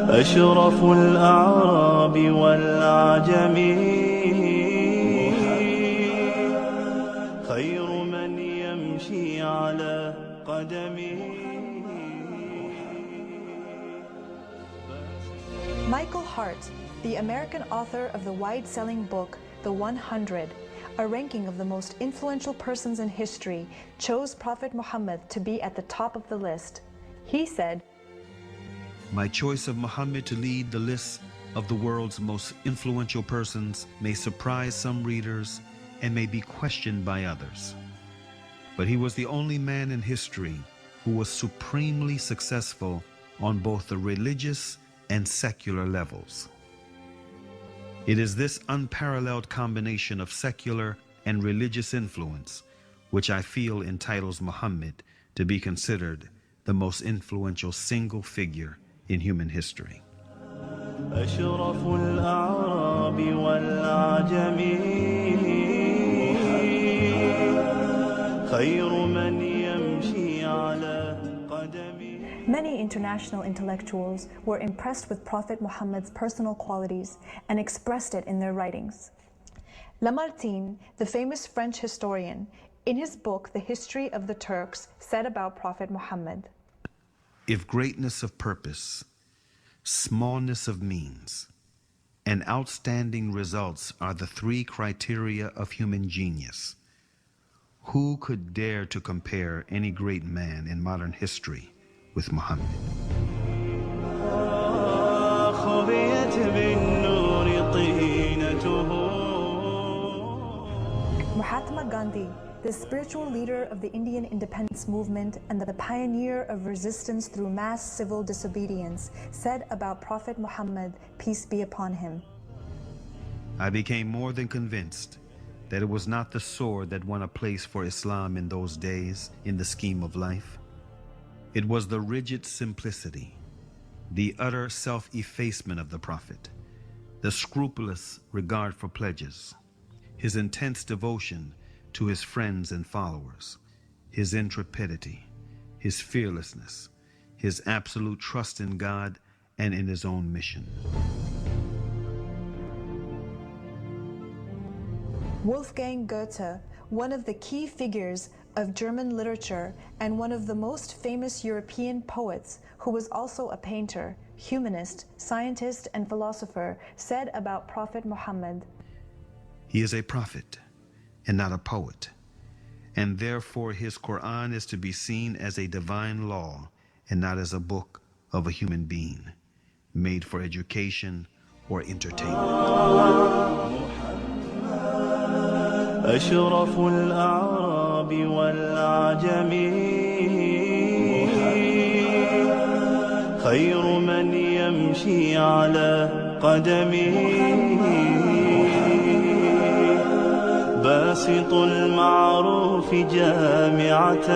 أشرف الأعراب والعجم خير من يمشي على قدمه. Michael Hart, the American author of the wide-selling book The 100, a ranking of the most influential persons in history, chose Prophet Muhammad to be at the top of the list. He said, "My choice of Muhammad to lead the list of the world's most influential persons may surprise some readers and may be questioned by others. But he was the only man in history who was supremely successful on both the religious and secular levels. It is this unparalleled combination of secular and religious influence which I feel entitles Muhammad to be considered the most influential single figure in human history." أشرف الأعراب والعجم خير من يمشي على قدمه. Many international intellectuals were impressed with Prophet Muhammad's personal qualities and expressed it in their writings. Lamartine, the famous French historian, in his book The History of the Turks, said about Prophet Muhammad, "If greatness of purpose, smallness of means, and outstanding results are the three criteria of human genius, who could dare to compare any great man in modern history with Muhammad?" Mahatma Gandhi, the spiritual leader of the Indian independence movement and the pioneer of resistance through mass civil disobedience, said about Prophet Muhammad, peace be upon him, "I became more than convinced that it was not the sword that won a place for Islam in those days in the scheme of life. It was the rigid simplicity, the utter self-effacement of the Prophet, the scrupulous regard for pledges, his intense devotion to his friends and followers, his intrepidity, his fearlessness, his absolute trust in God and in his own mission." Wolfgang Goethe, one of the key figures of German literature and one of the most famous European poets, who was also a painter, humanist, scientist, and philosopher, said about Prophet Muhammad, "He is a prophet and not a poet, and therefore his Quran is to be seen as a divine law and not as a book of a human being, made for education or entertainment." أشرف الأعراب والعجم خير من يمشي على قدمه باسط المعروف جامعة